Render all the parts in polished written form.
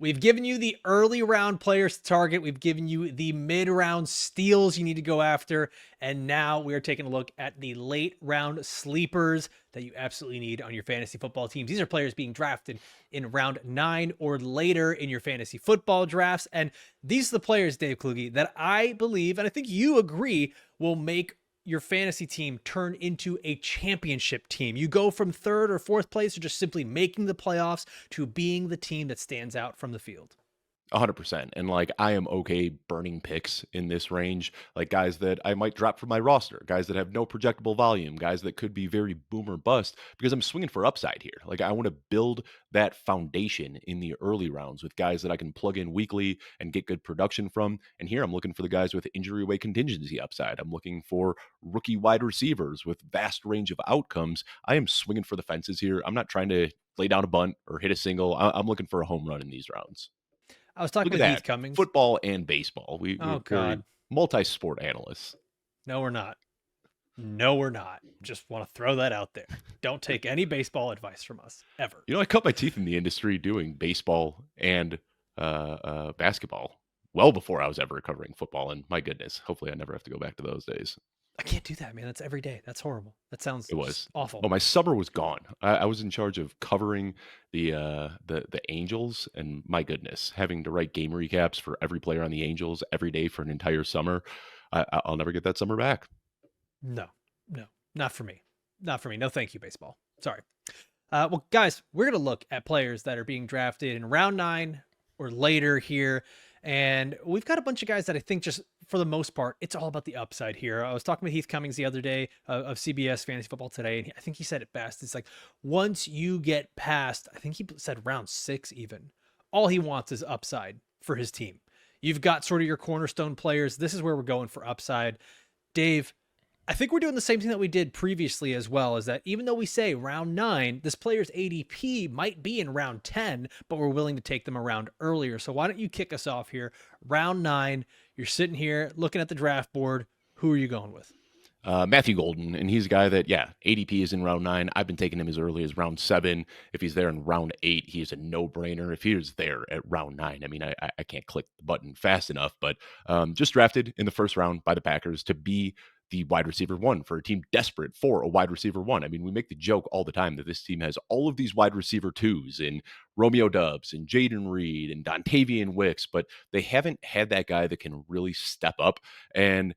We've given you the early round players to target. We've given you the mid round steals you need to go after. And now we are taking a look at the late round sleepers that you absolutely need on your fantasy football teams. These are players being drafted in round 9 or later in your fantasy football drafts. And these are the players, Dave Kluge, that I believe, and I think you agree, will make your fantasy team turn into a championship team. You go from 3rd or 4th place or just simply making the playoffs to being the team that stands out from the field. 100%. And like, I am okay burning picks in this range, like guys that I might drop from my roster, guys that have no projectable volume, guys that could be very boom or bust because I'm swinging for upside here. Like, I want to build that foundation in the early rounds with guys that I can plug in weekly and get good production from. And here I'm looking for the guys with injury away contingency upside. I'm looking for rookie wide receivers with vast range of outcomes. I am swinging for the fences here. I'm not trying to lay down a bunt or hit a single. I'm looking for a home run in these rounds. I was talking Look at with Heath that. Cummings. Football and baseball. Oh, We're very God. multi-sport analysts. No, we're not. No, we're not. Just want to throw that out there. Don't take any baseball advice from us, ever. I cut my teeth in the industry doing baseball and basketball well before I was ever covering football. And my goodness, hopefully I never have to go back to those days. I can't do that, man. That's every day. That's horrible. That sounds It was. awful. Oh, my summer was gone. I was in charge of covering the Angels, and my goodness, having to write game recaps for every player on the Angels every day for an entire summer. I'll never get that summer back. No, not for me. Not for me. No, thank you, baseball. Sorry. Well, guys, we're going to look at players that are being drafted in round 9 or later here. And we've got a bunch of guys that I think just for the most part, it's all about the upside here. I was talking with Heath Cummings the other day of CBS Fantasy Football Today, and I think he said it best. It's like, once you get past, I think he said round 6 even, all he wants is upside for his team. You've got sort of your cornerstone players. This is where we're going for upside. Dave, I think we're doing the same thing that we did previously as well, is that even though we say round 9, this player's ADP might be in round 10, but we're willing to take them around earlier. So why don't you kick us off here? Round 9, you're sitting here looking at the draft board. Who are you going with? Matthew Golden, and he's a guy that, ADP is in round 9. I've been taking him as early as round 7. If he's there in round 8, he is a no-brainer. If he is there at round 9, I mean, I can't click the button fast enough, but just drafted in the first round by the Packers to be the wide receiver 1 for a team desperate for a wide receiver 1. I mean, we make the joke all the time that this team has all of these wide receiver 2s in Romeo Doubs and Jaydon Reed and Dontavian Wicks, but they haven't had that guy that can really step up and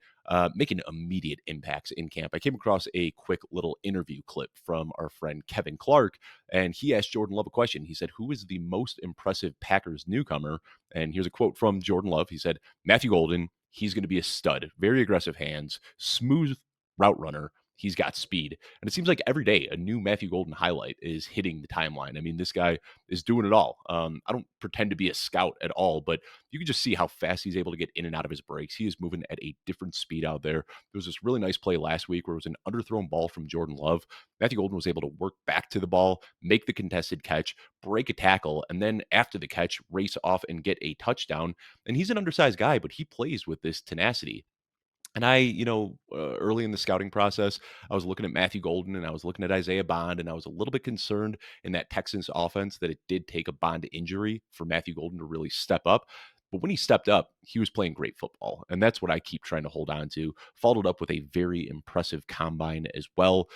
making immediate impacts in camp. I came across a quick little interview clip from our friend Kevin Clark, and he asked Jordan Love a question. He said, who is the most impressive Packers newcomer? And here's a quote from Jordan Love. He said, Matthew Golden. He's going to be a stud, very aggressive hands, smooth route runner. He's got speed. And it seems like every day a new Matthew Golden highlight is hitting the timeline. I mean, this guy is doing it all. I don't pretend to be a scout at all, but you can just see how fast he's able to get in and out of his breaks. He is moving at a different speed out there. There was this really nice play last week where it was an underthrown ball from Jordan Love. Matthew Golden was able to work back to the ball, make the contested catch, break a tackle, and then after the catch, race off and get a touchdown. And he's an undersized guy, but he plays with this tenacity. And early in the scouting process, I was looking at Matthew Golden and I was looking at Isaiah Bond, and I was a little bit concerned in that Texans offense that it did take a Bond injury for Matthew Golden to really step up. But when he stepped up, he was playing great football. And that's what I keep trying to hold on to. Followed up with a very impressive combine as well.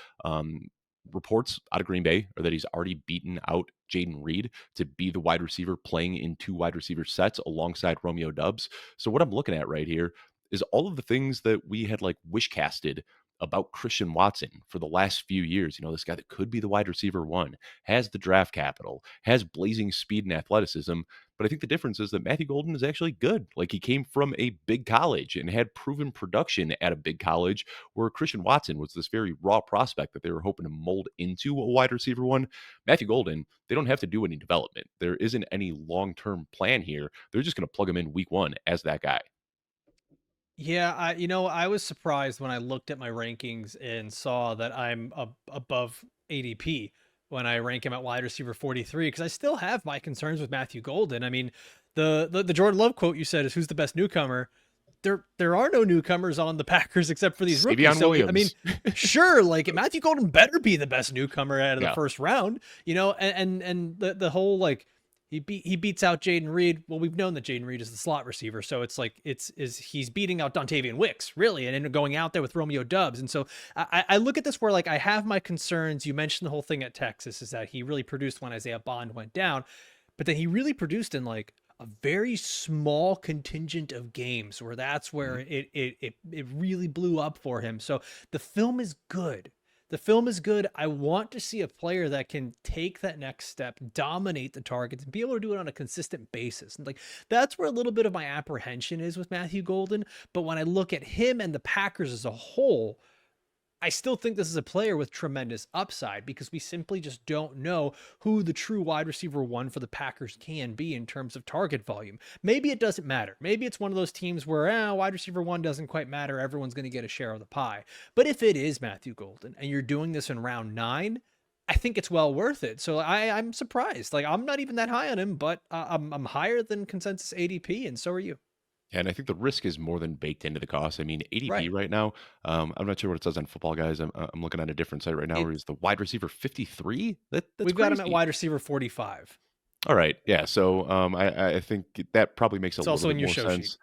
Reports out of Green Bay are that he's already beaten out Jaydon Reed to be the wide receiver playing in 2 wide receiver sets alongside Romeo Doubs. So what I'm looking at right here is all of the things that we had like wish casted about Christian Watson for the last few years. This guy that could be the wide receiver 1, has the draft capital, has blazing speed and athleticism. But I think the difference is that Matthew Golden is actually good. Like, he came from a big college and had proven production at a big college, where Christian Watson was this very raw prospect that they were hoping to mold into a wide receiver 1. Matthew Golden, they don't have to do any development. There isn't any long-term plan here. They're just going to plug him in week 1 as that guy. Yeah, I was surprised when I looked at my rankings and saw that I'm above ADP when I rank him at wide receiver 43, because I still have my concerns with Matthew Golden. I mean, the Jordan Love quote you said is, who's the best newcomer? There are no newcomers on the Packers except for these rookies. Savion So Williams. I mean, sure, like Matthew Golden better be the best newcomer out of the Yeah. first round, and the whole like He beats out Jaden Reed. Well, we've known that Jaden Reed is the slot receiver, so it's like he's beating out Dontavian Wicks, really, and then going out there with Romeo Dubs. And so I look at this where, like, I have my concerns. You mentioned the whole thing at Texas is that he really produced when Isaiah Bond went down, but then he really produced in like a very small contingent of games where that's where Mhm. it really blew up for him. So the film is good. The film is good. I want to see a player that can take that next step, dominate the targets, and be able to do it on a consistent basis. And like that's where a little bit of my apprehension is with Matthew Golden. But when I look at him and the Packers as a whole, I still think this is a player with tremendous upside because we simply just don't know who the true wide receiver one for the Packers can be in terms of target volume. Maybe it doesn't matter. Maybe it's one of those teams where wide receiver one doesn't quite matter. Everyone's going to get a share of the pie. But if it is Matthew Golden and you're doing this in round 9, I think it's well worth it. So I'm surprised. Like I'm not even that high on him, but I'm higher than consensus ADP, and so are you. And I think the risk is more than baked into the cost. I mean, ADP Right. right now, I'm not sure what it says on Football Guys. I'm looking at a different site right now It where he's the wide receiver 53. That's We've got him at crazy. wide receiver 45. All right, yeah. So I think that probably makes a It's little also bit in your more show sheet. sense.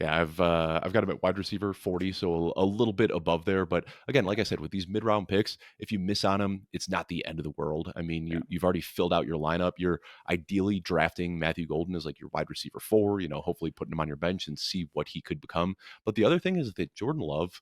Yeah, I've got him at wide receiver 40, so a little bit above there. But again, like I said, with these mid round picks, if you miss on them, it's not the end of the world. I mean, Yeah. you've already filled out your lineup. You're ideally drafting Matthew Golden as like your wide receiver 4. Hopefully putting him on your bench and see what he could become. But the other thing is that Jordan Love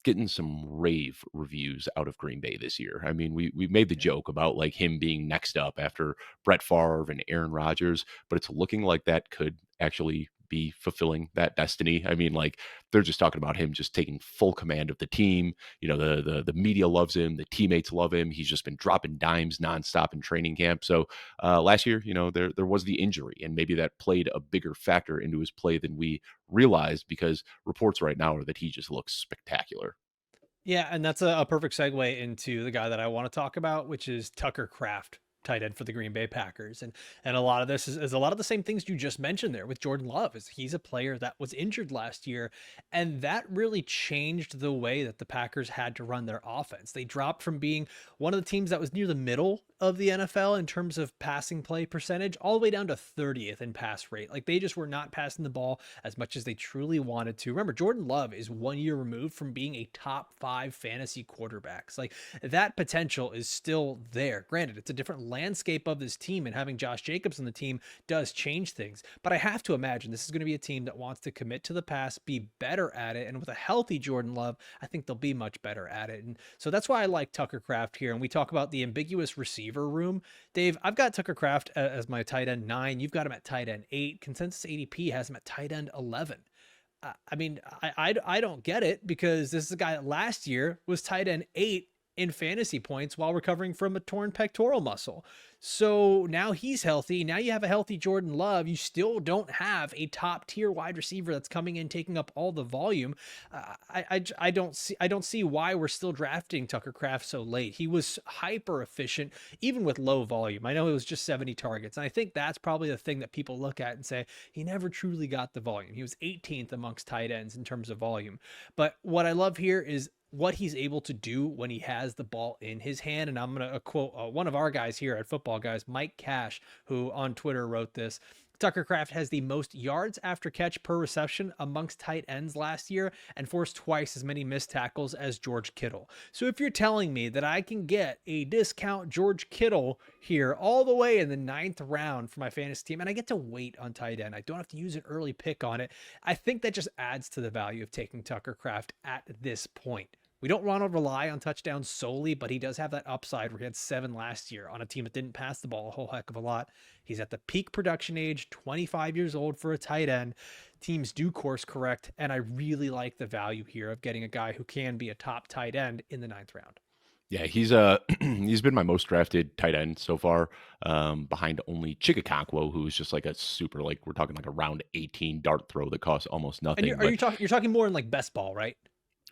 getting some rave reviews out of Green Bay this year. I mean, we made the Yeah. joke about like him being next up after Brett Favre and Aaron Rodgers, but it's looking like that could actually be fulfilling that destiny. I mean, like they're just talking about him just taking full command of the team. The media loves him, the teammates love him. He's just been dropping dimes nonstop in training camp. So last year, there was the injury, and maybe that played a bigger factor into his play than we realized because reports right now are that he just looks spectacular. Yeah, and that's a perfect segue into the guy that I want to talk about, which is Tucker Kraft, tight end for the Green Bay Packers. And a lot of this is a lot of the same things you just mentioned there with Jordan Love, is he's a player that was injured last year, and that really changed the way that the Packers had to run their offense. They dropped from being one of the teams that was near the middle of the NFL in terms of passing play percentage, all the way down to 30th in pass rate. Like they just were not passing the ball as much as they truly wanted to. Remember, Jordan Love is 1 year removed from being a top 5 fantasy quarterbacks. Like that potential is still there. Granted, it's a different landscape of this team, and having Josh Jacobs on the team does change things. But I have to imagine this is going to be a team that wants to commit to the pass, be better at it, and with a healthy Jordan Love, I think they'll be much better at it. And so that's why I like Tucker Kraft here. And we talk about the ambiguous receiver room. Dave, I've got Tucker Kraft as my tight end 9. You've got him at tight end 8. Consensus ADP has him at tight end 11. I mean, I don't get it, because this is a guy that last year was tight end 8 in fantasy points while recovering from a torn pectoral muscle. So now he's healthy. Now you have a healthy Jordan Love. You still don't have a top tier wide receiver that's coming in taking up all the volume. I don't see why we're still drafting Tucker Kraft so late. He was hyper efficient even with low volume. I know it was just 70 targets, and I think that's probably the thing that people look at and say he never truly got the volume. He was 18th amongst tight ends in terms of volume. But what I love here is what he's able to do when he has the ball in his hand. And I'm going to quote one of our guys here at Football Guys, Mike Cash, who on Twitter wrote this. Tucker Kraft has the most yards after catch per reception amongst tight ends last year and forced twice as many missed tackles as George Kittle. So if you're telling me that I can get a discount George Kittle here all the way in the 9th round for my fantasy team, and I get to wait on tight end, I don't have to use an early pick on it, I think that just adds to the value of taking Tucker Kraft at this point. We don't want to rely on touchdowns solely, but he does have that upside where he had 7 last year on a team that didn't pass the ball a whole heck of a lot. He's at the peak production age, 25 years old for a tight end. Teams do course correct, and I really like the value here of getting a guy who can be a top tight end in the 9th round. Yeah, he's he's been my most drafted tight end so far, behind only Chikakakwo, who's just like a super, like we're talking like a round 18 dart throw that costs almost And nothing. are But you talking? You're talking more in like best ball, right?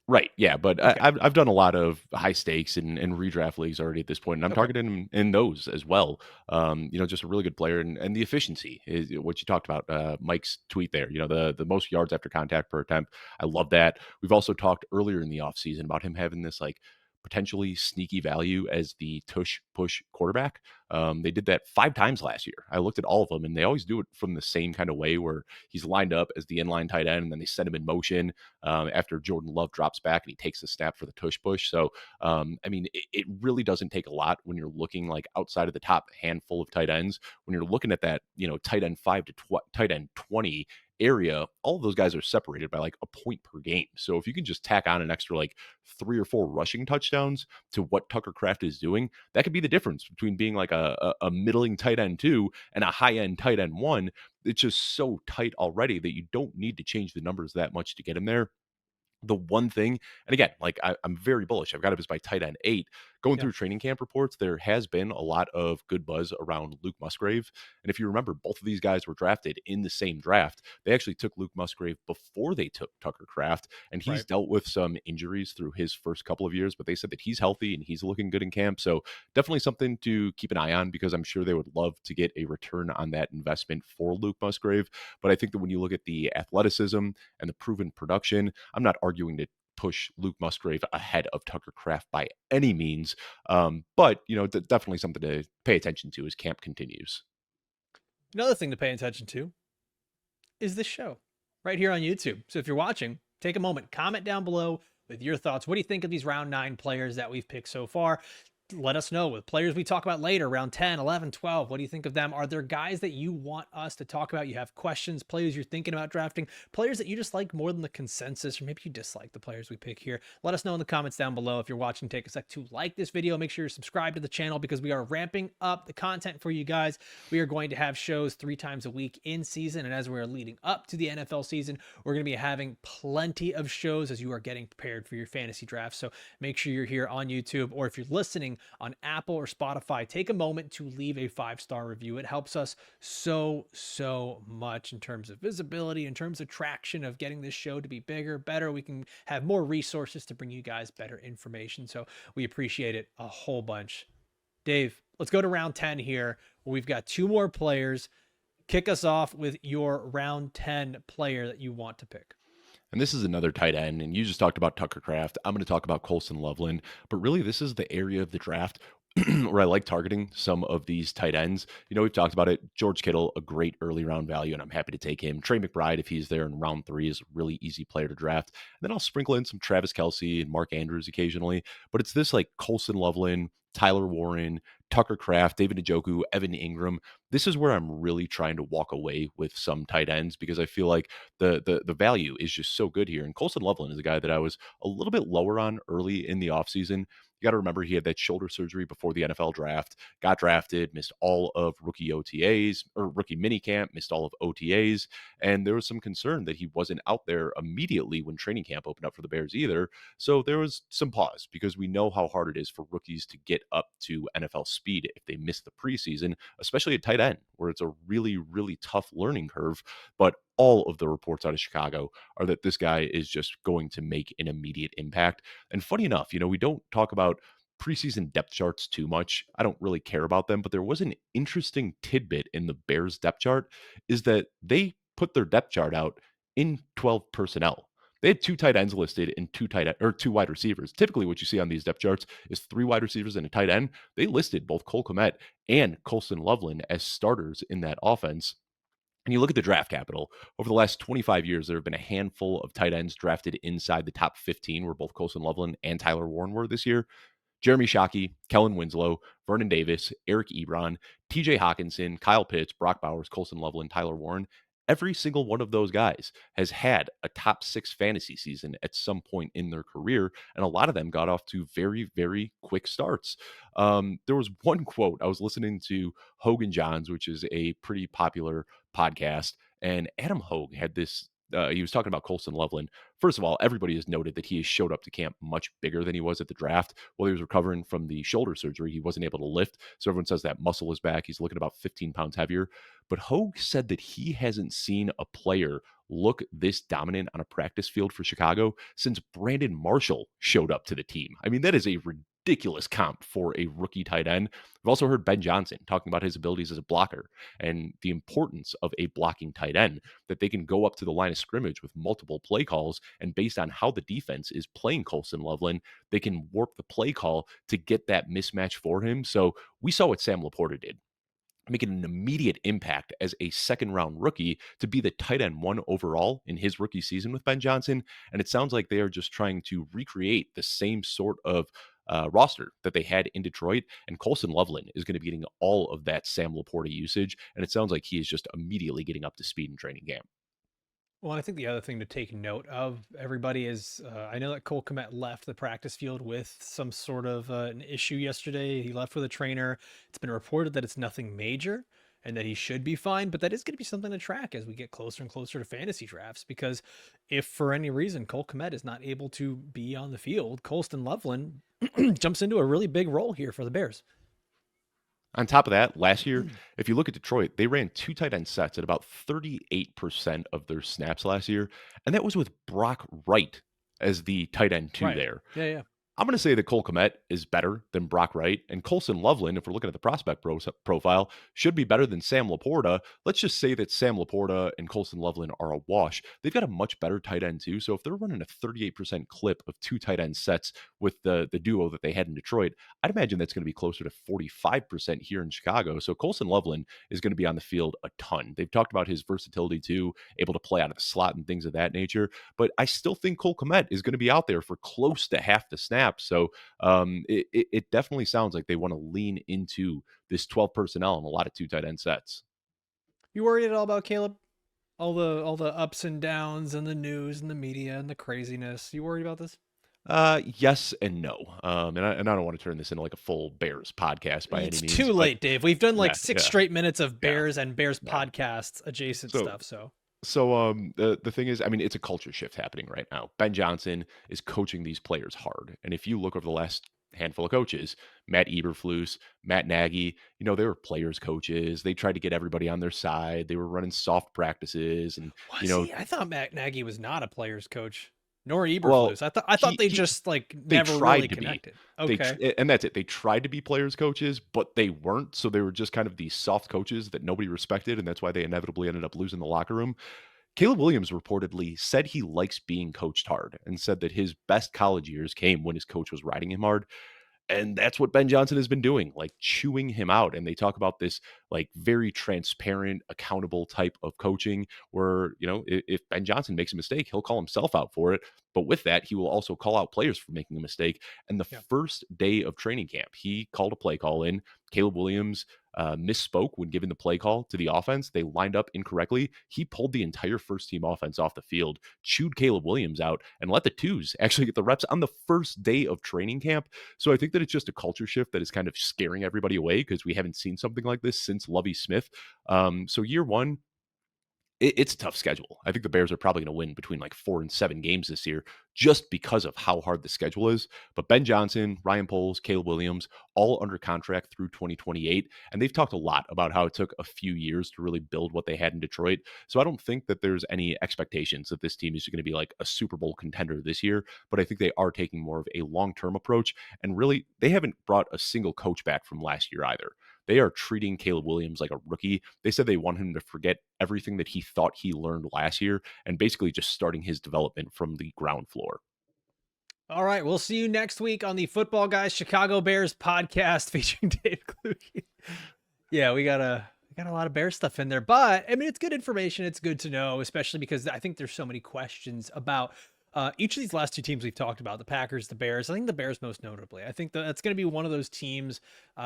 right, yeah, but Okay. I've done a lot of high stakes and redraft leagues already at this point, and I'm Okay. targeting him in those as well. Just a really good player, and the efficiency is what you talked about. Mike's tweet there, the most yards after contact per attempt. I love that. We've also talked earlier in the offseason about him having this like potentially sneaky value as the tush push quarterback. They did that 5 times last year. I looked at all of them, and they always do it from the same kind of way where he's lined up as the inline tight end, and then they send him in motion after Jordan Love drops back and he takes the snap for the tush push. So, I mean, it really doesn't take a lot when you're looking like outside of the top handful of tight ends. When you're looking at that, tight end 5 to tight end 20 area, all of those guys are separated by like a point per game. So if you can just tack on an extra like 3 or 4 rushing touchdowns to what Tucker Kraft is doing, that could be the difference between being like a middling tight end 2 and a high end tight end 1. It's just so tight already that you don't need to change the numbers that much to get him there. The one thing, and again, like I'm very bullish. I've got him as my tight end 8. Going Yep. through training camp reports, there has been a lot of good buzz around Luke Musgrave. And if you remember, both of these guys were drafted in the same draft. They actually took Luke Musgrave before they took Tucker Kraft, and he's Right. dealt with some injuries through his first couple of years, but they said that he's healthy and he's looking good in camp. So definitely something to keep an eye on, because I'm sure they would love to get a return on that investment for Luke Musgrave. But I think that when you look at the athleticism and the proven production, I'm not arguing to push Luke Musgrave ahead of Tucker Kraft by any means. But, definitely something to pay attention to as camp continues. Another thing to pay attention to is this show right here on YouTube. So if you're watching, take a moment, comment down below with your thoughts. What do you think of these round 9 players that we've picked so far? Let us know with players we talk about later, round 10, 11, 12. What do you think of them? Are there guys that you want us to talk about? You have questions, players you're thinking about drafting, players that you just like more than the consensus, or maybe you dislike the players we pick here. Let us know in the comments down below. If you're watching, take a sec to like this video. Make sure you're subscribed to the channel because we are ramping up the content for you guys. We are going to have shows 3 times a week in season. And as we're leading up to the NFL season, we're going to be having plenty of shows as you are getting prepared for your fantasy draft. So make sure you're here on YouTube, or if you're listening on Apple or Spotify, take a moment to leave a 5-star review. It helps us so much in terms of visibility, in terms of traction of getting this show to be bigger, better. We can have more resources to bring you guys better information. So we appreciate it a whole bunch. Dave, let's go to round 10 here. We've got 2 more players. Kick us off with your round 10 player that you want to pick. And this is another tight end. And you just talked about Tucker Kraft. I'm going to talk about Colston Loveland. But really, this is the area of the draft where I like targeting some of these tight ends. We've talked about it. George Kittle, a great early round value, and I'm happy to take him. Trey McBride, if he's there in round 3, is a really easy player to draft. And then I'll sprinkle in some Travis Kelce and Mark Andrews occasionally. But it's this like Colston Loveland, Tyler Warren, Tucker Kraft, David Njoku, Evan Ingram. This is where I'm really trying to walk away with some tight ends, because I feel like the value is just so good here. And Colston Loveland is a guy that I was a little bit lower on early in the offseason. You got to remember he had that shoulder surgery before the NFL draft, got drafted, missed all of rookie OTAs or rookie minicamp, missed all of OTAs. And there was some concern that he wasn't out there immediately when training camp opened up for the Bears either. So there was some pause, because we know how hard it is for rookies to get up to NFL speed if they miss the preseason, especially at tight end, where it's a really tough learning curve. But all of the reports out of Chicago are that this guy is just going to make an immediate impact. And funny enough, we don't talk about preseason depth charts too much. I don't really care about them, but there was an interesting tidbit in the Bears depth chart, is that they put their depth chart out in 12 personnel. They had 2 tight ends listed and 2 wide receivers. Typically, what you see on these depth charts is 3 wide receivers and a tight end. They listed both Cole Kmet and Colston Loveland as starters in that offense. And you look at the draft capital, over the last 25 years, there have been a handful of tight ends drafted inside the top 15, where both Colston Loveland and Tyler Warren were this year. Jeremy Shockey, Kellen Winslow, Vernon Davis, Eric Ebron, TJ Hawkinson, Kyle Pitts, Brock Bowers, Colston Loveland, Tyler Warren. Every single one of those guys has had a top 6 fantasy season at some point in their career, and a lot of them got off to very quick starts. There was one quote. I was listening to Hogan Johns, which is a pretty popular podcast, and Adam Hogue had this. He was talking about Colston Loveland. First of all, everybody has noted that he has showed up to camp much bigger than he was at the draft. While he was recovering from the shoulder surgery, he wasn't able to lift. So everyone says that muscle is back. He's looking about 15 pounds heavier. But Hogue said that he hasn't seen a player look this dominant on a practice field for Chicago since Brandon Marshall showed up to the team. I mean, that is a ridiculous comp for a rookie tight end. We've also heard Ben Johnson talking about his abilities as a blocker and the importance of a blocking tight end, that they can go up to the line of scrimmage with multiple play calls. And based on how the defense is playing Colston Loveland, they can warp the play call to get that mismatch for him. So we saw what Sam Laporta did, making an immediate impact as a second round rookie to be the tight end 1 overall in his rookie season with Ben Johnson. And it sounds like they are just trying to recreate the same sort of roster that they had in Detroit. And Colston Loveland is going to be getting all of that Sam Laporta usage. And it sounds like he is just immediately getting up to speed in training camp. Well, I think the other thing to take note of, everybody, is I know that Cole Kmet left the practice field with some sort of an issue yesterday. He left with a trainer. It's been reported that it's nothing major and that he should be fine, but that is going to be something to track as we get closer and closer to fantasy drafts. Because if for any reason Cole Kmet is not able to be on the field, Colston Loveland jumps into a really big role here for the Bears. On top of that, last year, if you look at Detroit, they ran 2 tight end sets at about 38% of their snaps last year, and that was with Brock Wright as the tight end 2 Right. there. Yeah, yeah. I'm going to say that Cole Kmet is better than Brock Wright, and Colston Loveland, if we're looking at the prospect profile, should be better than Sam Laporta. Let's just say that Sam Laporta and Colston Loveland are a wash. They've got a much better tight end too. So if they're running a 38% clip of 2 tight end sets with the duo that they had in Detroit, I'd imagine that's going to be closer to 45% here in Chicago. So Colston Loveland is going to be on the field a ton. They've talked about his versatility too, able to play out of the slot and things of that nature. But I still think Cole Kmet is going to be out there for close to half the snaps. So it definitely sounds like they want to lean into this 12 personnel and a lot of 2 tight end sets. You worried at all about Caleb? All the ups and downs and the news and the media and the craziness. You worried about this? Yes and no. And I don't want to turn this into like a full Bears podcast by It's any means. too late, Dave. We've done like Yeah, six yeah, straight minutes of yeah, Bears and Bears yeah. podcasts adjacent So stuff. So the thing is, I mean, it's a culture shift happening right now. Ben Johnson is coaching these players hard, and if you look over the last handful of coaches, Matt Eberflus, Matt Nagy, they were players coaches. They tried to get everybody on their side. They were running soft practices, and you was know, he? I thought Matt Nagy was not a player's coach, nor well, Eberflus. I thought they he just like they never really tried to be. connected. Okay. And that's it. They tried to be players coaches, but they weren't. So they were just kind of these soft coaches that nobody respected, and that's why they inevitably ended up losing the locker room. Caleb Williams reportedly said he likes being coached hard and said that his best college years came when his coach was riding him hard. And that's what Ben Johnson has been doing, like chewing him out. And they talk about this like very transparent, accountable type of coaching where, if Ben Johnson makes a mistake, he'll call himself out for it. But with that, he will also call out players for making a mistake. And the Yeah. first day of training camp, he called a play call in. Caleb Williams misspoke when giving the play call to the offense. They lined up incorrectly. He pulled the entire first team offense off the field, chewed Caleb Williams out, and let the twos actually get the reps on the first day of training camp. So I think that it's just a culture shift that is kind of scaring everybody away because we haven't seen something like this since Lovie Smith. So year one, it's a tough schedule. I think the Bears are probably going to win between like 4 and 7 games this year just because of how hard the schedule is. But Ben Johnson, Ryan Poles, Caleb Williams, all under contract through 2028. And they've talked a lot about how it took a few years to really build what they had in Detroit. So I don't think that there's any expectations that this team is going to be like a Super Bowl contender this year. But I think they are taking more of a long-term approach. And really, they haven't brought a single coach back from last year either. They are treating Caleb Williams like a rookie. They said they want him to forget everything that he thought he learned last year and basically just starting his development from the ground floor. All right. We'll see you next week on the Football Guys Chicago Bears podcast featuring Dave Kluge. Yeah, we got a lot of Bears stuff in there, but I mean, it's good information. It's good to know, especially because I think there's so many questions about each of these last 2 teams we've talked about, the Packers, the Bears. I think the Bears most notably. I think that's going to be one of those teams.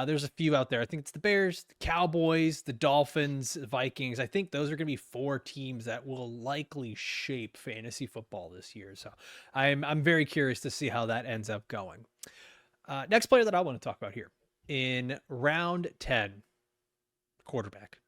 There's a few out there. I think it's the Bears, the Cowboys, the Dolphins, the Vikings. I think those are going to be 4 teams that will likely shape fantasy football this year. So I'm very curious to see how that ends up going. Next player that I want to talk about here in round 10, quarterback.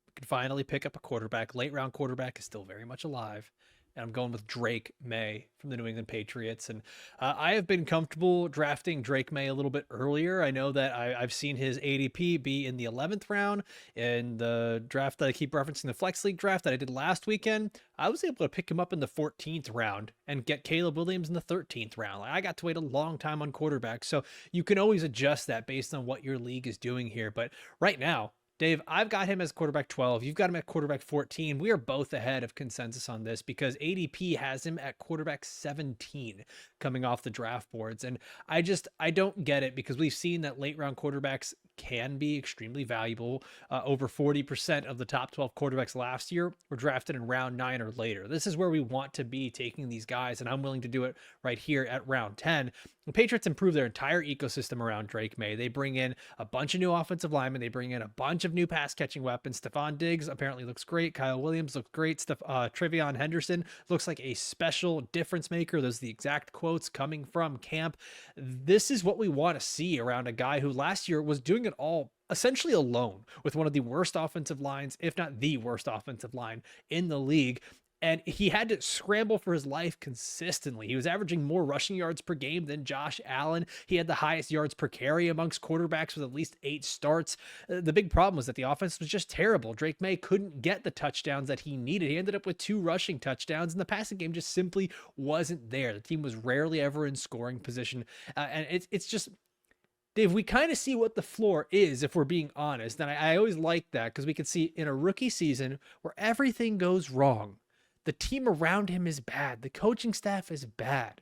We can finally pick up a quarterback. Late round quarterback is still very much alive. and I'm going with Drake Maye from the New England Patriots. And I have been comfortable drafting Drake Maye a little bit earlier. I know that I've seen his ADP be in the 11th round in the draft that I keep referencing, the Flex League draft that I did last weekend. I was able to pick him up in the 14th round and get Caleb Williams in the 13th round. Like, I got to wait a long time on quarterbacks. So you can always adjust that based on what your league is doing here. But right now, Dave, I've got him as quarterback 12. You've got him at quarterback 14. We are both ahead of consensus on this because ADP has him at quarterback 17 coming off the draft boards. And I don't get it because we've seen that late round quarterbacks can be extremely valuable. Over 40% of the top 12 quarterbacks last year were drafted in round 9 or later. This is where we want to be taking these guys, and I'm willing to do it right here at round 10. The Patriots improve their entire ecosystem around Drake Maye. They bring in a bunch of new offensive linemen. They bring in a bunch of new pass catching weapons. Stephon Diggs apparently looks great. Kyle Williams looks great. Trevion Henderson looks like a special difference maker. Those are the exact quotes coming from camp. This is what we want to see around a guy who last year was doing it all essentially alone with one of the worst offensive lines, if not the worst offensive line in the league. And he had to scramble for his life consistently. He was averaging more rushing yards per game than Josh Allen. He had the highest yards per carry amongst quarterbacks with at least 8 starts. The big problem was that the offense was just terrible. Drake Maye couldn't get the touchdowns that he needed. He ended up with 2 rushing touchdowns, and the passing game just simply wasn't there. The team was rarely ever in scoring position. And it's just, Dave, we kind of see what the floor is if we're being honest. And I always like that because we can see in a rookie season where everything goes wrong, the team around him is bad. The coaching staff is bad.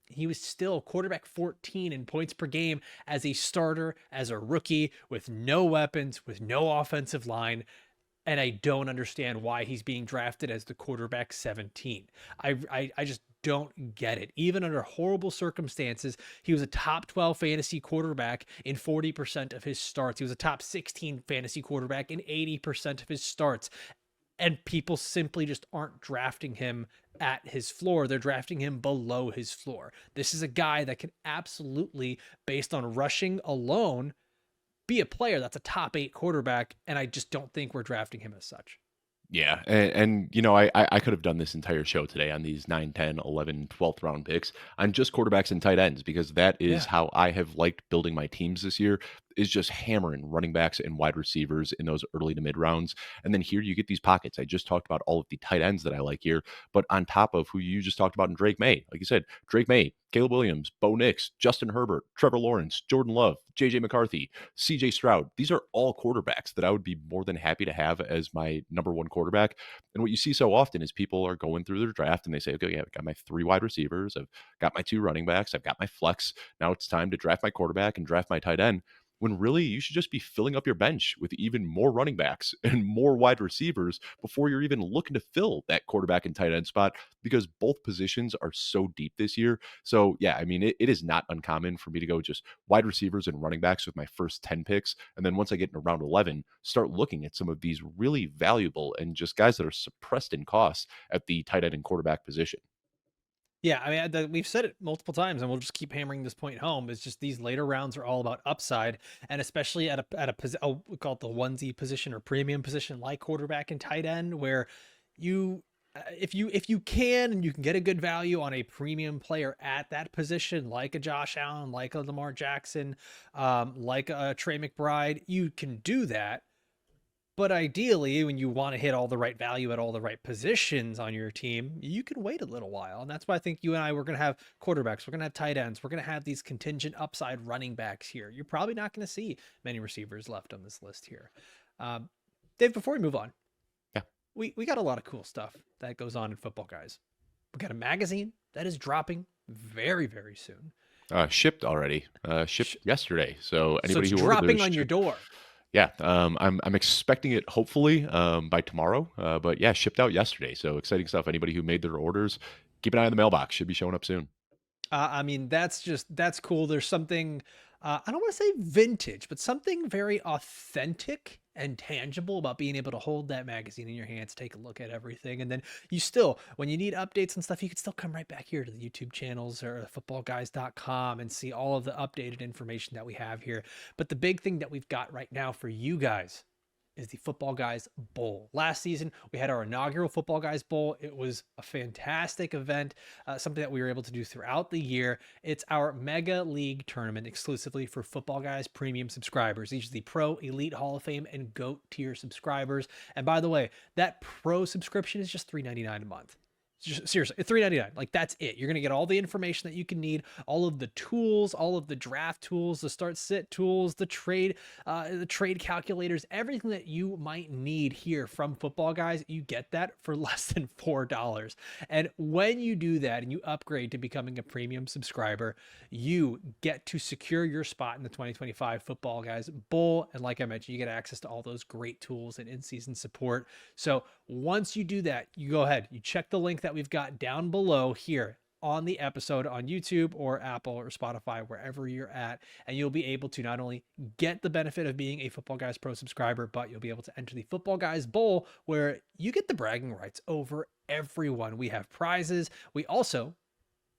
He was still quarterback 14 in points per game as a starter, as a rookie, with no weapons, with no offensive line. And I don't understand why he's being drafted as the quarterback 17. I just don't get it. Even under horrible circumstances, he was a top 12 fantasy quarterback in 40% of his starts. He was a top 16 fantasy quarterback in 80% of his starts. And people simply just aren't drafting him at his floor. They're drafting him below his floor. This is a guy that can absolutely, based on rushing alone, be a player that's a top 8 quarterback. And I just don't think we're drafting him as such. Yeah, and you know, I could have done this entire show today on these 9, 10, 11, 12th round picks on just quarterbacks and tight ends because that is Yeah. how I have liked building my teams this year is just hammering running backs and wide receivers in those early to mid rounds. And then here you get these pockets. I just talked about all of the tight ends that I like here, but on top of who you just talked about in Drake Maye, like you said, Drake Maye, Caleb Williams, Bo Nix, Justin Herbert, Trevor Lawrence, Jordan Love, JJ McCarthy, CJ Stroud. These are all quarterbacks that I would be more than happy to have as my number 1 quarterback. And what you see so often is people are going through their draft and they say, okay, yeah, I've got my 3 wide receivers. I've got my 2 running backs. I've got my flex. Now it's time to draft my quarterback and draft my tight end. When really you should just be filling up your bench with even more running backs and more wide receivers before you're even looking to fill that quarterback and tight end spot because both positions are so deep this year. So, yeah, I mean, it is not uncommon for me to go just wide receivers and running backs with my first 10 picks. And then once I get into round 11, start looking at some of these really valuable and just guys that are suppressed in cost at the tight end and quarterback position. Yeah, I mean, we've said it multiple times, and we'll just keep hammering this point home. It's just these later rounds are all about upside, and especially we call it the onesie position or premium position, like quarterback and tight end, where you, if you can and you can get a good value on a premium player at that position, like a Josh Allen, like a Lamar Jackson, like a Trey McBride, you can do that. But ideally, when you want to hit all the right value at all the right positions on your team, you can wait a little while. And that's why I think you and I, we're going to have quarterbacks, we're going to have tight ends, we're going to have these contingent upside running backs here. You're probably not going to see many receivers left on this list here. Dave, before we move on, Yeah. we got a lot of cool stuff that goes on in football, guys. We got a magazine that is dropping very, very soon. Shipped already. Shipped yesterday. So So anybody it's who ordered dropping those on your door. yeah, I'm expecting it hopefully by tomorrow. But yeah, shipped out yesterday. So exciting stuff. Anybody who made their orders, keep an eye on the mailbox. Should be showing up soon. I mean, that's cool. There's something, I don't want to say vintage, but something very authentic and tangible about being able to hold that magazine in your hands, take a look at everything. And then you still, when you need updates and stuff, you can still come right back here to the YouTube channels or footballguys.com and see all of the updated information that we have here. But the big thing that we've got right now for you guys is the Football Guys Bowl. Last season, we had our inaugural Football Guys Bowl. It was a fantastic event, something that we were able to do throughout the year. It's our mega league tournament exclusively for Football Guys premium subscribers. These are the Pro, Elite, Hall of Fame, and GOAT tier subscribers. And by the way, that Pro subscription is just $3.99 a month. Just, seriously, it's $3.99. Like, that's it. You're going to get all the information that you can need, all of the tools, all of the draft tools, the start sit tools, the trade calculators, everything that you might need here from Football Guys. You get that for less than $4. And when you do that and you upgrade to becoming a premium subscriber, you get to secure your spot in the 2025 Football Guys Bowl. And like I mentioned, you get access to all those great tools and in-season support. So once you do that, you go ahead, you check the link that we've got down below here on the episode on YouTube or Apple or Spotify, wherever you're at, and you'll be able to not only get the benefit of being a Football Guys Pro subscriber, but you'll be able to enter the Football Guys Bowl, where you get the bragging rights over everyone. We have prizes. We also,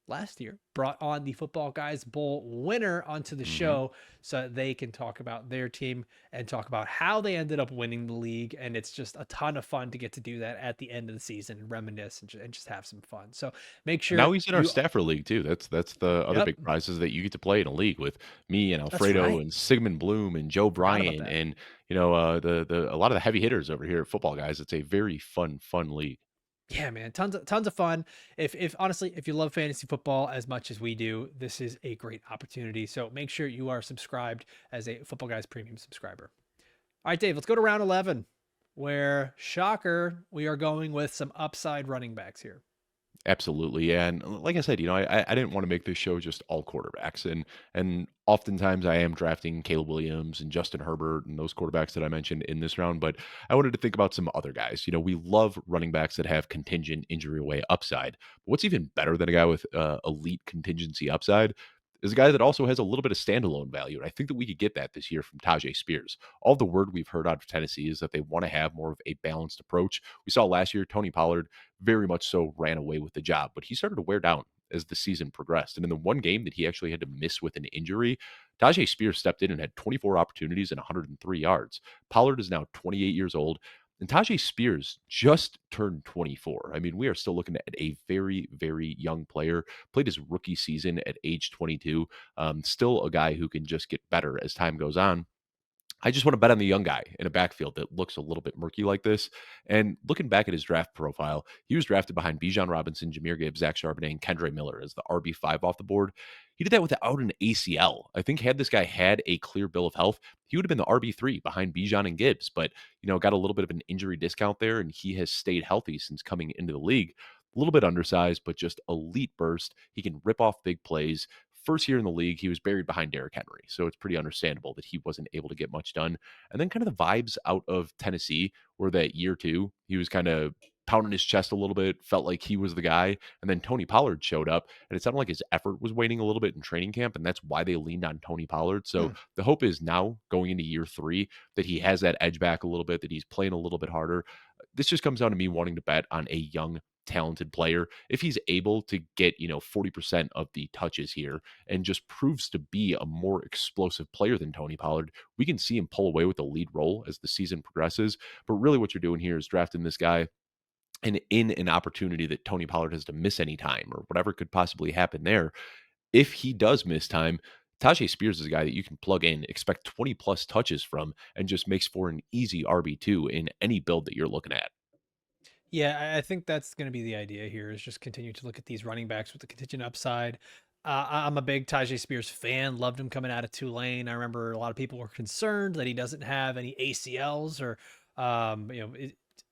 last year, brought on the Football Guys Bowl winner onto the show so they can talk about their team and talk about how they ended up winning the league. And it's just a ton of fun to get to do that at the end of the season and reminisce and just have some fun. So make And now sure he's in our staffer league too. That's the other yep, big prize is that you get to play in a league with me and that's Alfredo right. and Sigmund Bloom and Joe Forgot about Bryan that. and the a lot of the heavy hitters over here at Football Guys. It's a very fun league. Yeah, man, tons of fun. If honestly, if you love fantasy football as much as we do, this is a great opportunity. So make sure you are subscribed as a Football Guys premium subscriber. All right, Dave, let's go to round 11, where, shocker, we are going with some upside running backs here. Absolutely, yeah, and like I said, I didn't want to make this show just all quarterbacks, and oftentimes I am drafting Caleb Williams and Justin Herbert and those quarterbacks that I mentioned in this round, but I wanted to think about some other guys. We love running backs that have contingent injury away upside. But what's even better than a guy with elite contingency upside is a guy that also has a little bit of standalone value, and I think that we could get that this year from Tyjae Spears. All the word we've heard out of Tennessee is that they want to have more of a balanced approach. We saw last year Tony Pollard very much so ran away with the job, but he started to wear down as the season progressed. And in the one game that he actually had to miss with an injury, Tyjae Spears stepped in and had 24 opportunities and 103 yards. Pollard is now 28 years old. And Tyjae Spears just turned 24. I mean, we are still looking at a very, very young player. Played his rookie season at age 22. Still a guy who can just get better as time goes on. I just want to bet on the young guy in a backfield that looks a little bit murky like this. And looking back at his draft profile, he was drafted behind Bijan Robinson, Jameer Gibbs, Zach Charbonnet, and Kendre Miller as the RB5 off the board. He did that without an ACL. I think had this guy had a clear bill of health, he would have been the RB3 behind Bijan and Gibbs, but got a little bit of an injury discount there, and he has stayed healthy since coming into the league. A little bit undersized, but just elite burst. He can rip off big plays. First year in the league, he was buried behind Derrick Henry. So it's pretty understandable that he wasn't able to get much done. And then kind of the vibes out of Tennessee were that year two, he was kind of pounding his chest a little bit, felt like he was the guy. And then Tony Pollard showed up, and it sounded like his effort was waning a little bit in training camp. And that's why they leaned on Tony Pollard. So the hope is now going into year three that he has that edge back a little bit, that he's playing a little bit harder. This just comes down to me wanting to bet on a young talented player. If he's able to get 40% of the touches here and just proves to be a more explosive player than Tony Pollard, we can see him pull away with the lead role as the season progresses. But really what you're doing here is drafting this guy and in an opportunity that Tony Pollard has to miss any time or whatever could possibly happen there. If he does miss time, Tyjae Spears is a guy that you can plug in, expect 20 plus touches from, and just makes for an easy RB2 in any build that you're looking at. Yeah, I think that's going to be the idea here, is just continue to look at these running backs with the contingent upside. I'm a big Tyjae Spears fan. Loved him coming out of Tulane. I remember a lot of people were concerned that he doesn't have any ACLs or,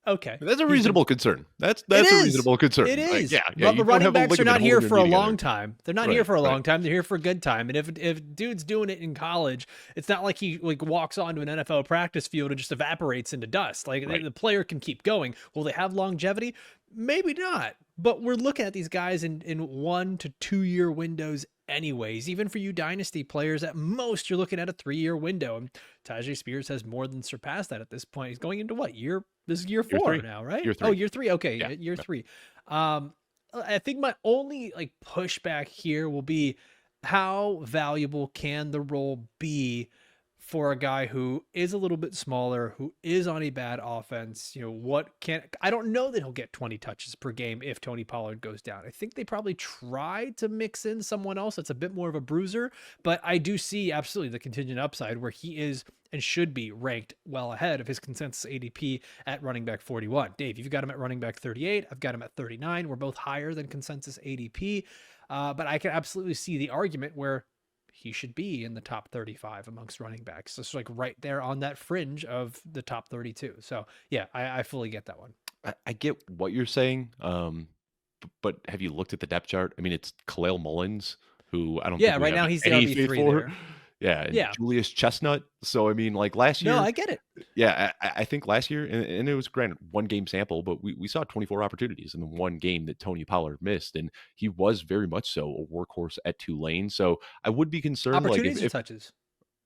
okay. That's a He's been reasonable concern. That's It a is. reasonable concern. It is. Yeah, But you the don't running have a backs are ligament not here holding your for a knee long together. time. They're not here Right, for a right. long time. They're here for a good time. And if dude's doing it in college, it's not like he walks onto an NFL practice field and just evaporates into dust. Like Right. the player can keep going. Will they have longevity? Maybe not. But we're looking at these guys in 1 to 2 year windows anyways. Even for you dynasty players, at most you're looking at a 3 year window. And Tyjae Spears has more than surpassed that at this point. He's going into what year? This is year Year 4 3. now, right? Year Oh, 3. year 3. Okay, Yeah. year Yeah. 3. I think my only pushback here will be, how valuable can the role be for a guy who is a little bit smaller, who is on a bad offense. I don't know that he'll get 20 touches per game if Tony Pollard goes down. I think they probably try to mix in someone else that's a bit more of a bruiser, but I do see absolutely the contingent upside where he is and should be ranked well ahead of his consensus ADP at running back 41. Dave, you've got him at running back 38. I've got him at 39. We're both higher than consensus ADP, but I can absolutely see the argument where he should be in the top 35 amongst running backs. So it's like right there on that fringe of the top 32. So yeah, I fully get that one. I get what you're saying, but have you looked at the depth chart? I mean, it's Khalil Mullins, who I don't Yeah, think we right have now he's the any faith RB3 for. there. Yeah, and Yeah. Julius Chestnut. So I mean, like last No, year, I get it. yeah, I think last year, and it was granted one game sample, but we saw 24 opportunities in the one game that Tony Pollard missed, and he was very much so a workhorse at Tulane. So I would be concerned, like Opportunities or if touches?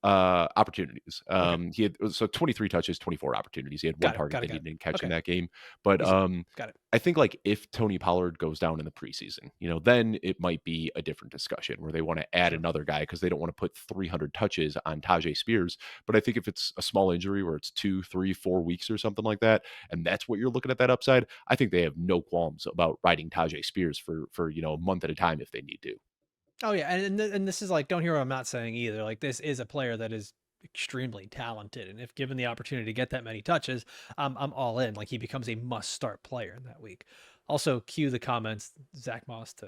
opportunities. Okay. He had 23 touches, 24 opportunities. He had one target that he didn't catch in Okay. that game. But Easy. Got it. I think like if Tony Pollard goes down in the preseason, then it might be a different discussion where they want to add Sure. another guy because they don't want to put 300 touches on Tyjae Spears. But I think if it's a small injury where it's 2, 3, 4 weeks or something like that, and that's what you're looking at that upside, I think they have no qualms about riding Tyjae Spears for a month at a time if they need to. Oh yeah, and this is like, don't hear what I'm not saying either. Like, this is a player that is extremely talented, and if given the opportunity to get that many touches, I'm all in. Like, he becomes a must-start player in that week. Also, cue the comments, Zach Moss to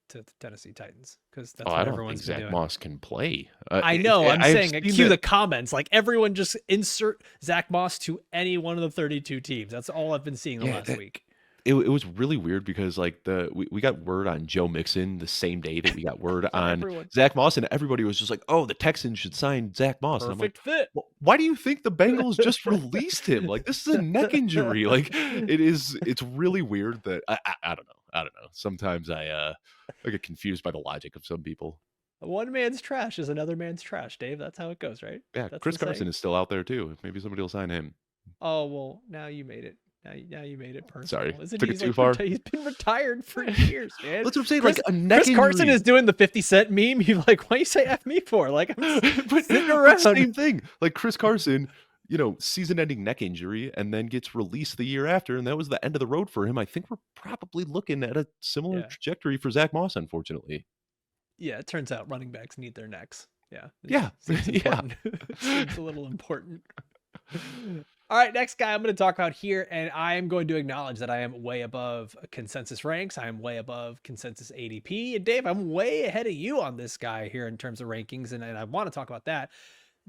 the Tennessee Titans, because that's Oh, what I don't think everyone's been Zach doing. Moss can play. I know. I'm I've saying seen cue that. the comments. Like, everyone just insert Zach Moss to any one of the 32 teams. That's all I've been seeing the Yeah, last week. it was really weird because like we got word on Joe Mixon the same day that we got word Yeah, on everyone. Zach Moss, and everybody was just like, "Oh, the Texans should sign Zach Moss." And I'm like, Perfect fit. well, "Why do you think the Bengals just released him? Like this is a neck injury. Like it's really weird that I don't know. I don't know. Sometimes I get confused by the logic of some people. One man's trash is another man's trash, Dave. That's how it goes, right? Yeah, That's Chris the saying. Carson is still out there too. Maybe somebody will sign him. Oh, well, now you made it. Now you made it personal. Sorry, Isn't took he it too far. He's been retired for years, man. That's what I'm saying. Chris, Like a neck Chris Carson injury. is doing the 50 Cent meme. He's like, why you say F me for? Like, I'm but sitting around. same thing. Like Chris Carson, season-ending neck injury, and then gets released the year after, and that was the end of the road for him. I think we're probably looking at a similar Yeah. trajectory for Zach Moss, unfortunately. Yeah, it turns out running backs need their necks. Yeah. Yeah. Seems important. Seems a little important. All right, next guy I'm going to talk about here, and I am going to acknowledge that I am way above consensus ranks. I am way above consensus ADP. And Dave, I'm way ahead of you on this guy here in terms of rankings, and I want to talk about that.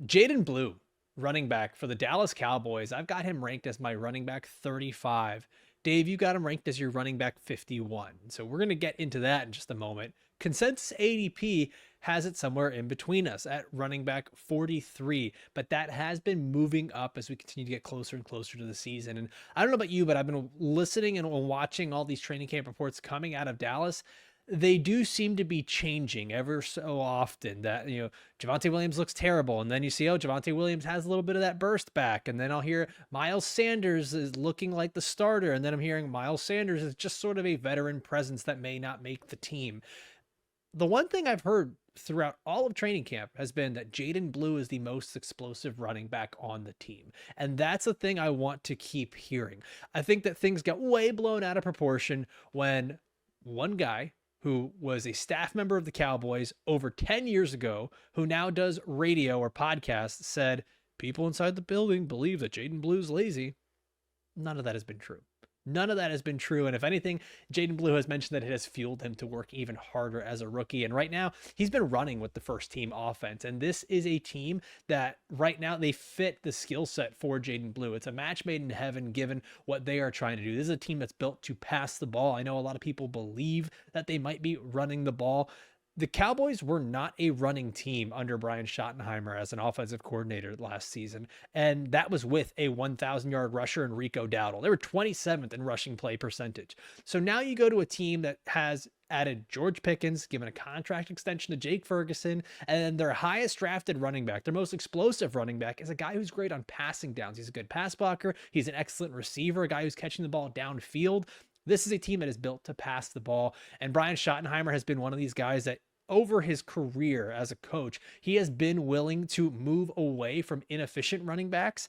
Jaydon Blue, running back for the Dallas Cowboys. I've got him ranked as my running back 35. Dave, you got him ranked as your running back 51. So we're going to get into that in just a moment. Consensus ADP has it somewhere in between us at running back 43, but that has been moving up as we continue to get closer and closer to the season. And I don't know about you, but I've been listening and watching all these training camp reports coming out of Dallas. They do seem to be changing ever so often. That, Javonte Williams looks terrible, and then you see, Javonte Williams has a little bit of that burst back, and then I'll hear Miles Sanders is looking like the starter, and then I'm hearing Miles Sanders is just sort of a veteran presence that may not make the team. The one thing I've heard throughout all of training camp has been that Jaydon Blue is the most explosive running back on the team. And that's the thing I want to keep hearing. I think that things got way blown out of proportion when one guy who was a staff member of the Cowboys over 10 years ago, who now does radio or podcasts, said people inside the building believe that Jaydon Blue's lazy. None of that has been true. None of that has been true. And if anything, Jaydon Blue has mentioned that it has fueled him to work even harder as a rookie. And right now, he's been running with the first team offense. And this is a team that right now they fit the skill set for Jaydon Blue. It's a match made in heaven given what they are trying to do. This is a team that's built to pass the ball. I know a lot of people believe that they might be running the ball. The Cowboys were not a running team under Brian Schottenheimer as an offensive coordinator last season, and that was with a 1,000-yard rusher in Rico Dowdle. They were 27th in rushing play percentage. So now you go to a team that has added George Pickens, given a contract extension to Jake Ferguson, and their highest drafted running back, their most explosive running back, is a guy who's great on passing downs. He's a good pass blocker. He's an excellent receiver, a guy who's catching the ball downfield. This is a team that is built to pass the ball, and Brian Schottenheimer has been one of these guys that over his career as a coach, he has been willing to move away from inefficient running backs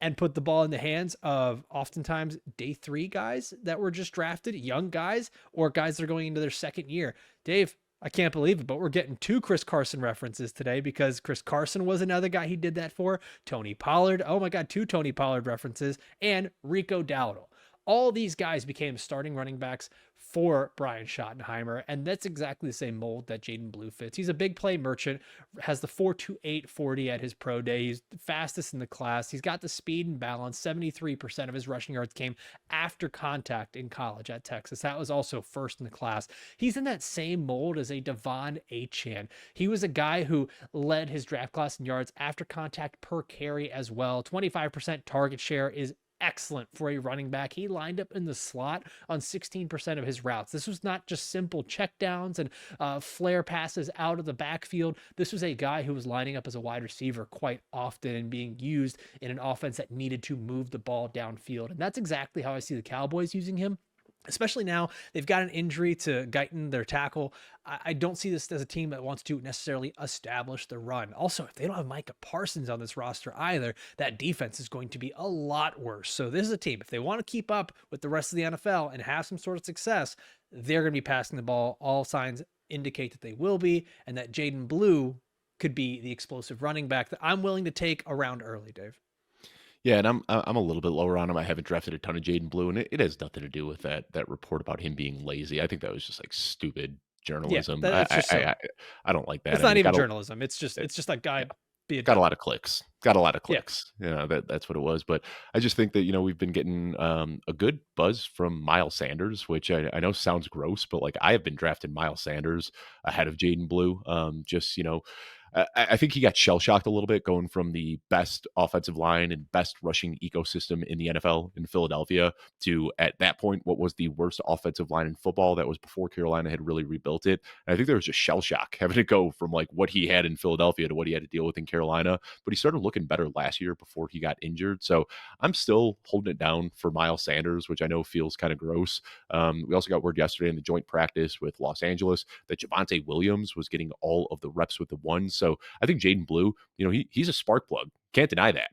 and put the ball in the hands of oftentimes day three guys that were just drafted, young guys, or guys that are going into their second year. Dave, I can't believe it, but we're getting two Chris Carson references today because Chris Carson was another guy he did that for. Tony Pollard. Oh my God, two Tony Pollard references, and Rico Dowdle. All these guys became starting running backs for Brian Schottenheimer, and that's exactly the same mold that Jaydon Blue fits. He's a big play merchant, has the 4.28 40 at his pro day. He's the fastest in the class. He's got the speed and balance. 73% of his rushing yards came after contact in college at Texas. That was also first in the class. He's in that same mold as a Devon Achane. He was a guy who led his draft class in yards after contact per carry as well. 25% target share is excellent for a running back. He lined up in the slot on 16% of his routes. This was not just simple checkdowns and flare passes out of the backfield. This was a guy who was lining up as a wide receiver quite often and being used in an offense that needed to move the ball downfield. And that's exactly how I see the Cowboys using him. Especially now, they've got an injury to Guyton, their tackle. I don't see this as a team that wants to necessarily establish the run. Also, if they don't have Micah Parsons on this roster either, that defense is going to be a lot worse. So this is a team, if they want to keep up with the rest of the NFL and have some sort of success, they're going to be passing the ball. All signs indicate that they will be, and that Jaydon Blue could be the explosive running back that I'm willing to take around early, Dave. Yeah, and I'm a little bit lower on him. I haven't drafted a ton of Jaden Blue, and it has nothing to do with that report about him being lazy. I think that was just like stupid Yeah, journalism. that, it's just so I don't like that. it's I mean, not it even got a journalism. It's just that yeah, guy being got a dumb. lot of clicks. Got a lot of Yeah. clicks. That's what it was. But I just think that we've been getting a good buzz from Miles Sanders, which I know sounds gross, but like I have been drafting Miles Sanders ahead of Jaden Blue. Just I think he got shell shocked a little bit going from the best offensive line and best rushing ecosystem in the NFL in Philadelphia to, at that point, what was the worst offensive line in football. That was before Carolina had really rebuilt it. And I think there was just shell shock having to go from like what he had in Philadelphia to what he had to deal with in Carolina. But he started looking better last year before he got injured. So I'm still holding it down for Miles Sanders, which I know feels kind of gross. We also got word yesterday in the joint practice with Los Angeles that Javonte Williams was getting all of the reps with the ones. So I think Jaden Blue, he's a spark plug. Can't deny that.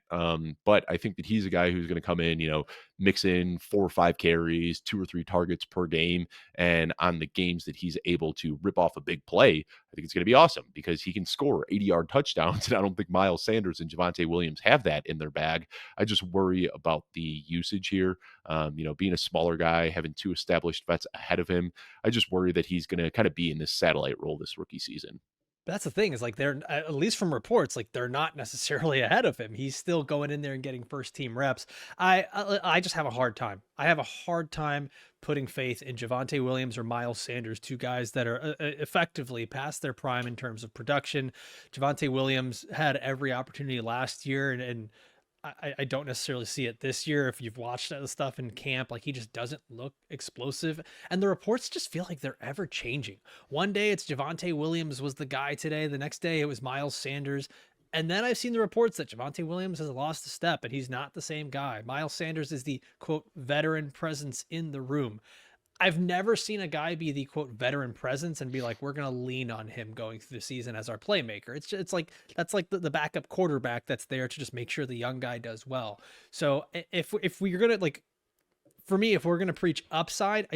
But I think that he's a guy who's going to come in, mix in 4 or 5 carries, 2 or 3 targets per game. And on the games that he's able to rip off a big play, I think it's going to be awesome because he can score 80-yard touchdowns. And I don't think Miles Sanders and Javonte Williams have that in their bag. I just worry about the usage here. Being a smaller guy, having 2 established vets ahead of him, I just worry that he's going to kind of be in this satellite role this rookie season. That's the thing is like they're at least from reports like they're not necessarily ahead of him. He's still going in there and getting first team reps. I just have a hard time. I have a hard time putting faith in Javonte Williams or Miles Sanders, two guys that are effectively past their prime in terms of production. Javonte Williams had every opportunity last year, and I don't necessarily see it this year. If you've watched the stuff in camp, like he just doesn't look explosive. And the reports just feel like they're ever changing. One day it's Javonte Williams was the guy today. The next day it was Miles Sanders. And then I've seen the reports that Javonte Williams has lost a step and he's not the same guy. Miles Sanders is the quote veteran presence in the room. I've never seen a guy be the quote veteran presence and be like, we're going to lean on him going through the season as our playmaker. It's like, that's like the backup quarterback that's there to just make sure the young guy does well. So if we're going to like, for me, if we're going to preach upside,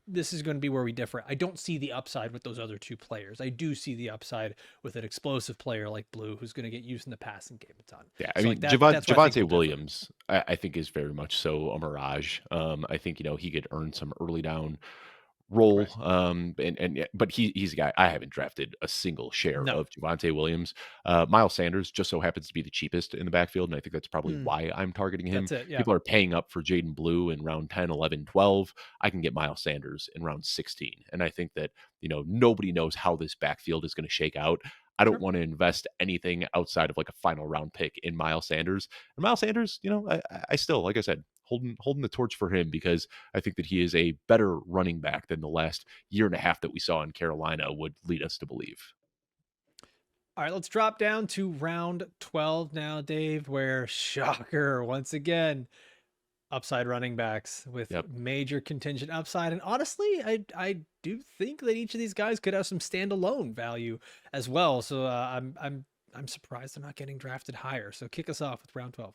this is going to be where we differ. I don't see the upside with those other two players. I do see the upside with an explosive player like Blue, who's going to get used in the passing game a ton. Yeah, I So mean, like that's where I think Javonte we'll differ. Williams, I think is very much so a mirage. I think he could earn some early down role. Right. And yeah, but he's a guy I haven't drafted a single share No. of Javonte Williams. Miles Sanders just so happens to be the cheapest in the backfield, and I think that's probably Mm, why I'm targeting him. that's it. Yeah. People are paying up for Jaden Blue in round 10, 11, 12. I can get Miles Sanders in round 16. And I think that, nobody knows how this backfield is going to shake out. I don't Sure. want to invest anything outside of like a final round pick in Miles Sanders. And Miles Sanders, I still, like I said, holding the torch for him because I think that he is a better running back than the last year and a half that we saw in Carolina would lead us to believe. All right, let's drop down to round 12 now, Dave, where shocker once again, upside running backs with Yep. major contingent upside. And honestly, I do think that each of these guys could have some standalone value as well. So I'm surprised they're not getting drafted higher. So kick us off with round 12.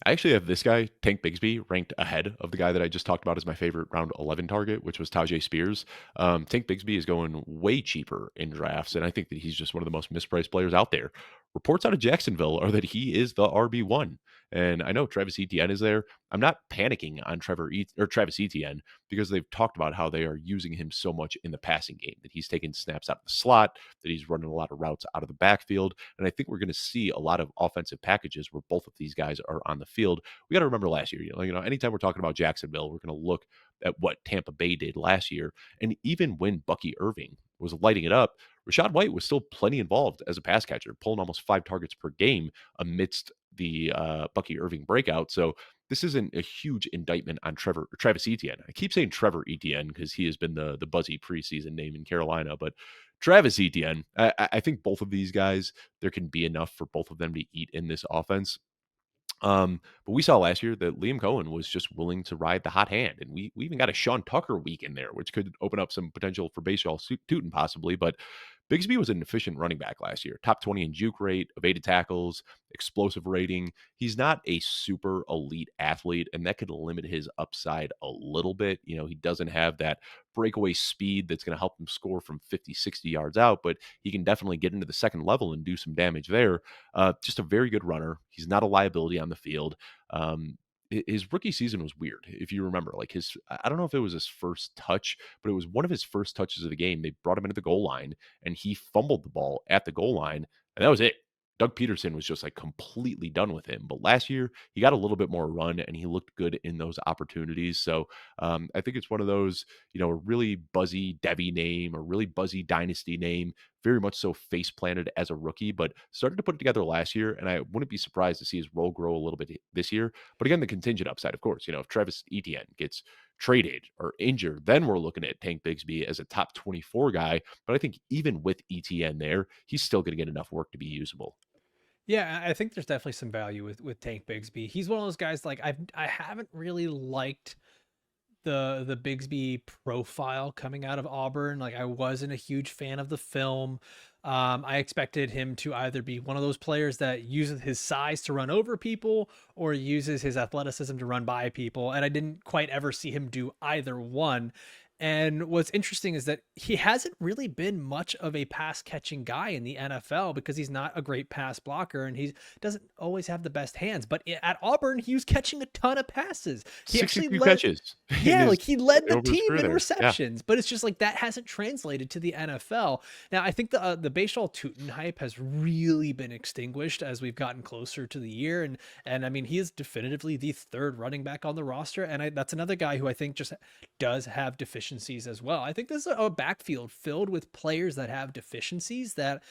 I actually have this guy, Tank Bigsby, ranked ahead of the guy that I just talked about as my favorite round 11 target, which was Tyjae Spears. Tank Bigsby is going way cheaper in drafts, and I think that he's just one of the most mispriced players out there. Reports out of Jacksonville are that he is the RB1. And I know Travis Etienne is there. I'm not panicking on Travis Etienne because they've talked about how they are using him so much in the passing game, that he's taking snaps out of the slot, that he's running a lot of routes out of the backfield. And I think we're going to see a lot of offensive packages where both of these guys are on the field. We got to remember last year, anytime we're talking about Jacksonville, we're going to look at what Tampa Bay did last year. And even when Bucky Irving was lighting it up, Rashad White was still plenty involved as a pass catcher, pulling almost 5 targets per game amidst the Bucky Irving breakout. So this isn't a huge indictment on Travis Etienne. I keep saying Trevor Etienne because he has been the buzzy preseason name in Carolina, but Travis Etienne, I think both of these guys, there can be enough for both of them to eat in this offense. But we saw last year that Liam Cohen was just willing to ride the hot hand, and we even got a Sean Tucker week in there, which could open up some potential for baseball Tootin possibly. But Bigsby was an efficient running back last year, top 20 in juke rate, evaded tackles, explosive rating. He's not a super elite athlete, and that could limit his upside a little bit. He doesn't have that breakaway speed that's going to help him score from 50, 60 yards out, but he can definitely get into the second level and do some damage there. Just a very good runner. He's not a liability on the field. His rookie season was weird. If you remember, like I don't know if it was his first touch, but it was one of his first touches of the game. They brought him into the goal line and he fumbled the ball at the goal line, and that was it. Doug Peterson was just like completely done with him. But last year, he got a little bit more run and he looked good in those opportunities. So I think it's one of those, a really buzzy Debbie name, a really buzzy dynasty name, very much so face planted as a rookie, but started to put it together last year. And I wouldn't be surprised to see his role grow a little bit this year. But again, the contingent upside, of course, if Travis Etienne gets traded or injured, then we're looking at Tank Bigsby as a top 24 guy. But I think even with ETN there, he's still going to get enough work to be usable. Yeah, I think there's definitely some value with Tank Bigsby. He's one of those guys like I haven't really liked the Bigsby profile coming out of Auburn. Like I wasn't a huge fan of the film. I expected him to either be one of those players that uses his size to run over people or uses his athleticism to run by people, and I didn't quite ever see him do either one. And what's interesting is that he hasn't really been much of a pass catching guy in the NFL because he's not a great pass blocker and he doesn't always have the best hands. But at Auburn, he was catching a ton of passes. He actually 62 led, catches. yeah, like he led the Over his team career in there. Yeah. receptions, but it's just like that hasn't translated to the NFL. Now, I think the Bashaw Tootin hype has really been extinguished as we've gotten closer to the year, and I mean he is definitively the third running back on the roster, and that's another guy who I think just does have deficiencies as well. I think this is a backfield filled with players that have deficiencies that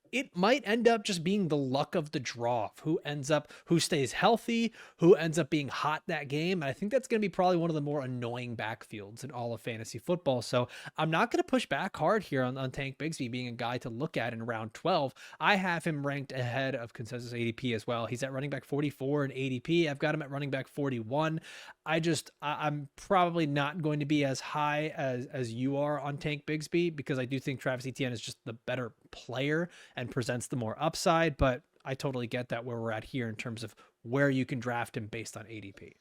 it might end up just being the luck of the draw of who stays healthy, who ends up being hot that game. And I think that's going to be probably one of the more annoying backfields in all of fantasy football. So I'm not going to push back hard here on Tank Bigsby being a guy to look at in round 12. I have him ranked ahead of consensus ADP as well. He's at running back 44 in ADP. I've got him at running back 41. I'm probably not going to be as high as you are on Tank Bigsby because I do think Travis Etienne is just the better player and presents the more upside, but I totally get that where we're at here in terms of where you can draft him based on ADP.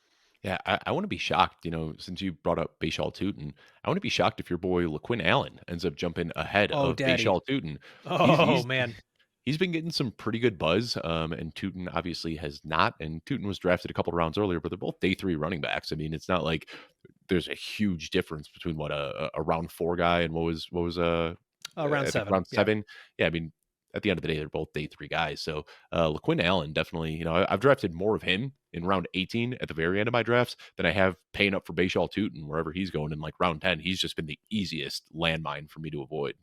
Yeah, I want to be shocked, since you brought up Bashaw Tootin. I want to be shocked if your boy LaQuinn Allen ends up jumping ahead Oh, of daddy. Bashaw Tootin. He's Oh, he's man. he's been getting some pretty good buzz, and Tootin obviously has not. And Tootin was drafted a couple of rounds earlier, but they're both day 3 running backs. I mean, it's not like there's a huge difference between what a round 4 guy and Round I think 7. round Yeah. 7. Yeah, I mean, at the end of the day, they're both day 3 guys. So LaQuinn Allen definitely, I've drafted more of him in round 18 at the very end of my drafts than I have paying up for Bashaw Tootin wherever he's going in like round 10. He's just been the easiest landmine for me to avoid.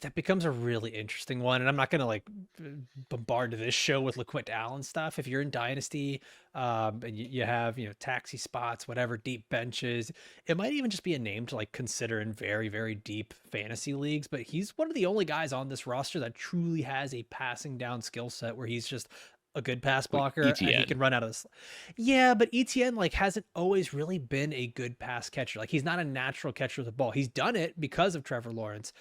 That becomes a really interesting one, and I'm not gonna like bombard this show with LaQuint Allen stuff. If you're in Dynasty, and you have taxi spots, whatever, deep benches, it might even just be a name to like consider in very very deep fantasy leagues. But he's one of the only guys on this roster that truly has a passing down skill set where he's just a good pass Like blocker and he ETN. can run out of this. Yeah, but ETN like hasn't always really been a good pass catcher. Like he's not a natural catcher of the ball. He's done it because of Trevor Lawrence,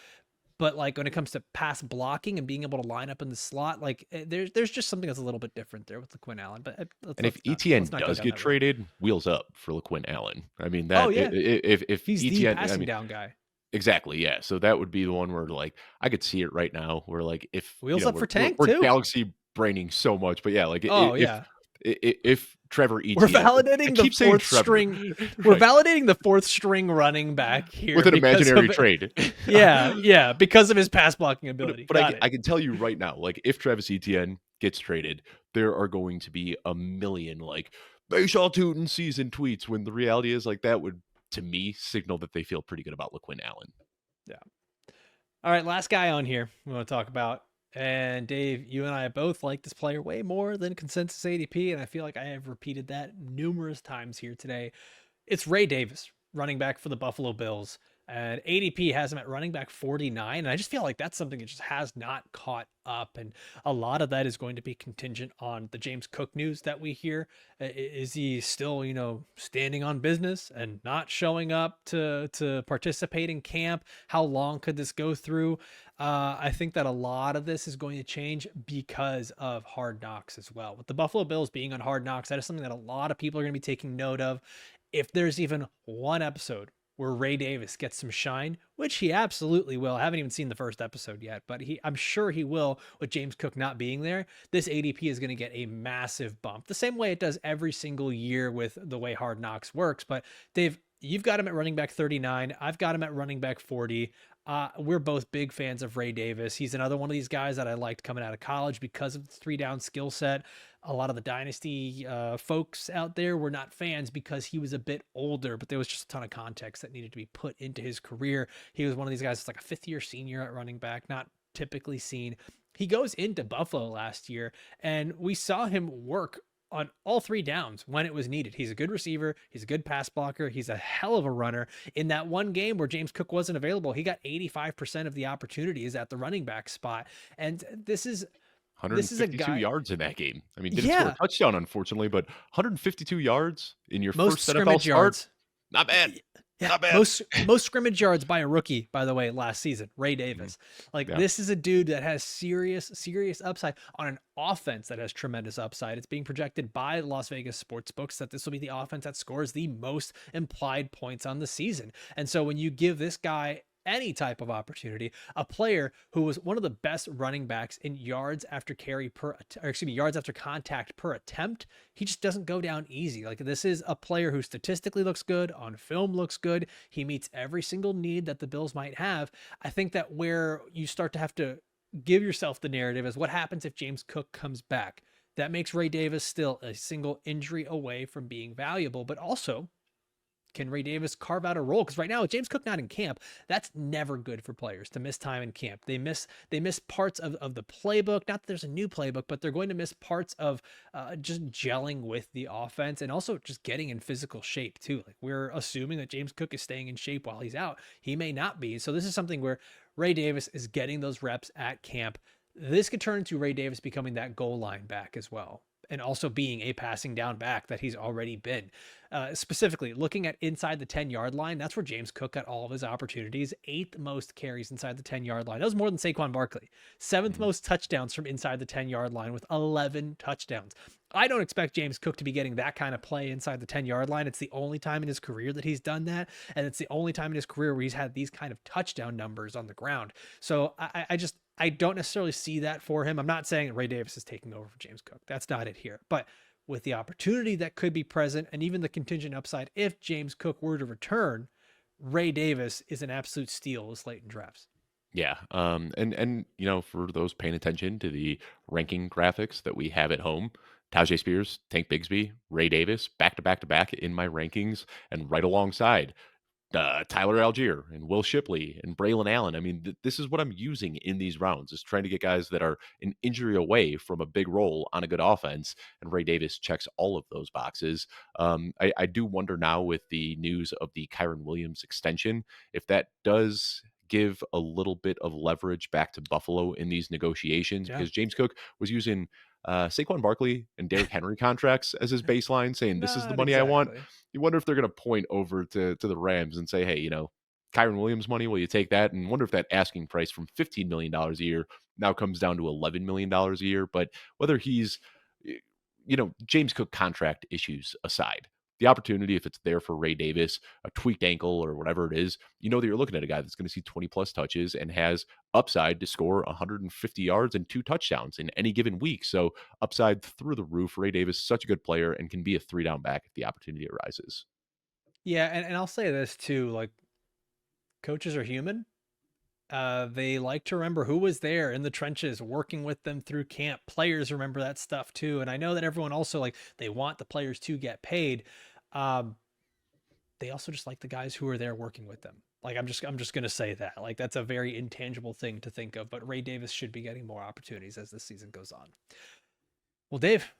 but like when it comes to pass blocking and being able to line up in the slot, like there's just something that's a little bit different there with LaQuinn Allen. But And if let's ETN not go does down get that road. traded, wheels up for LaQuinn Allen. I mean Oh that yeah, if he's the ETN, I passing mean down guy. exactly, yeah. So that would be the one where like I could see it right now, where like if Wheels up we're for Tank we're too. galaxy braining so much, but yeah, like Oh yeah, if Trevor we're ETN, I validating the keep saying fourth Trevor, string. We're right? validating the fourth string running back here With an because imaginary of trade. yeah, because of his pass blocking ability. But Got it. I can tell you right now, like if Travis Etienne gets traded, there are going to be a million like Bashaw Tootin season tweets when the reality is like that would to me signal that they feel pretty good about LaQuinn Allen. Yeah. All right, last guy on here we want to talk about. And Dave, you and I both like this player way more than consensus ADP, and I feel like I have repeated that numerous times here today. It's Ray Davis, running back for the Buffalo Bills. And ADP has him at running back 49. And I just feel like that's something that just has not caught up. And a lot of that is going to be contingent on the James Cook news that we hear. Is he still, standing on business and not showing up to participate in camp? How long could this go through? I think that a lot of this is going to change because of Hard Knocks as well. With the Buffalo Bills being on Hard Knocks, that is something that a lot of people are going to be taking note of. If there's even one episode where Ray Davis gets some shine, which he absolutely will. I haven't even seen the first episode yet, but I'm sure he will with James Cook not being there. This ADP is going to get a massive bump, the same way it does every single year with the way Hard Knocks works. But Dave, you've got him at running back 39. I've got him at running back 40. We're both big fans of Ray Davis. He's another one of these guys that I liked coming out of college because of the 3-down skill set. A lot of the dynasty folks out there were not fans because he was a bit older, but there was just a ton of context that needed to be put into his career. He was one of these guys that's like a fifth-year senior at running back, not typically seen. He goes into Buffalo last year, and we saw him work on all 3 downs when it was needed. He's a good receiver. He's a good pass blocker. He's a hell of a runner. In that one game where James Cook wasn't available, he got 85% of the opportunities at the running back spot. And this is a 152 guy. yards in that game. I mean, didn't score a Yeah, touchdown, unfortunately, but 152 yards in your most first NFL scrimmage start. yards. Not bad. Yeah, Not bad. most scrimmage yards by a rookie, by the way, last season, Ray Mhm. Davis. Like Yeah. this is a dude that has serious upside on an offense that has tremendous upside. It's being projected by Las Vegas sports books that this will be the offense that scores the most implied points on the season. And so when you give this guy any type of opportunity, a player who was one of the best running backs in yards after carry yards after contact per attempt, he just doesn't go down easy. Like this is a player who statistically looks good, on film looks good. He meets every single need that the Bills might have. I think that where you start to have to give yourself the narrative is what happens if James Cook comes back. That makes Ray Davis still a single injury away from being valuable, but also can Ray Davis carve out a role? Because right now, with James Cook not in camp, that's never good for players to miss time in camp. They miss parts of the playbook. Not that there's a new playbook, but they're going to miss parts of just gelling with the offense and also just getting in physical shape too. Like we're assuming that James Cook is staying in shape while he's out. He may not be. So this is something where Ray Davis is getting those reps at camp. This could turn into Ray Davis becoming that goal line back as well, and also being a passing down back that he's already been. Specifically, looking at inside the 10-yard line, that's where James Cook got all of his opportunities. 8th most carries inside the 10-yard line. That was more than Saquon Barkley. 7th Mhm. most touchdowns from inside the 10-yard line with 11 touchdowns. I don't expect James Cook to be getting that kind of play inside the 10-yard line. It's the only time in his career that he's done that. And it's the only time in his career where he's had these kind of touchdown numbers on the ground. So I don't necessarily see that for him. I'm not saying Ray Davis is taking over for James Cook. That's not it here. But with the opportunity that could be present and even the contingent upside, if James Cook were to return, Ray Davis is an absolute steal with late in drafts. Yeah. And for those paying attention to the ranking graphics that we have at home, Tyjae Spears, Tank Bigsby, Ray Davis, back to back to back in my rankings, and right alongside Tyler Algier and Will Shipley and Braylon Allen. I mean, this is what I'm using in these rounds, is trying to get guys that are an injury away from a big role on a good offense. And Ray Davis checks all of those boxes. I do wonder now with the news of the Kyron Williams extension, if that does give a little bit of leverage back to Buffalo in these negotiations, Yeah. because James Cook was using Saquon Barkley and Derrick Henry contracts as his baseline, saying this is the Not money I want. exactly. You wonder if they're going to point over to the Rams and say, hey, Kyron Williams money, will you take that? And wonder if that asking price from $15 million a year now comes down to $11 million a year. But whether he's, James Cook contract issues aside, the opportunity, if it's there for Ray Davis, a tweaked ankle or whatever it is, that you're looking at a guy that's going to see 20 plus touches and has upside to score 150 yards and 2 touchdowns in any given week. So upside through the roof. Ray Davis, such a good player and can be a 3 down back if the opportunity arises. Yeah, and I'll say this too, like coaches are human. They like to remember who was there in the trenches working with them through camp. Players remember that stuff too. And I know that everyone also like they want the players to get paid. Um, they also just like the guys who are there working with them. Like I'm just gonna say that. Like that's a very intangible thing to think of. But Ray Davis should be getting more opportunities as the season goes on. Well, Dave,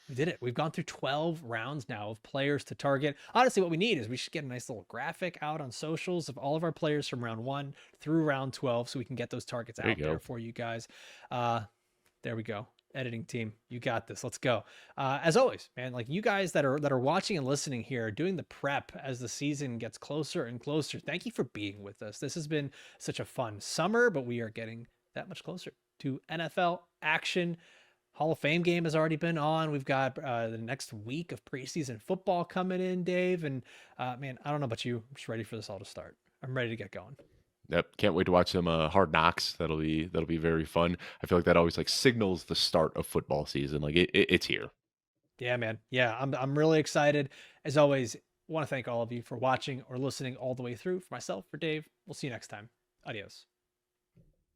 we did it. We've gone through 12 rounds now of players to target. Honestly, what we need is we should get a nice little graphic out on socials of all of our players from round 1 through round 12 so we can get those targets There you out there go. for you guys. There we go. Editing team, you got this. Let's go. As always, man, like you guys that are watching and listening here, doing the prep as the season gets closer and closer. Thank you for being with us. This has been such a fun summer, but we are getting that much closer to NFL action. Hall of Fame game has already been on. We've got the next week of preseason football coming in, Dave. And man, I don't know about you. I'm just ready for this all to start. I'm ready to get going. Yep, can't wait to watch some Hard Knocks. That'll be very fun. I feel like that always like signals the start of football season. Like it's here. Yeah, man. Yeah, I'm really excited. As always, want to thank all of you for watching or listening all the way through. For myself, for Dave, we'll see you next time. Adios.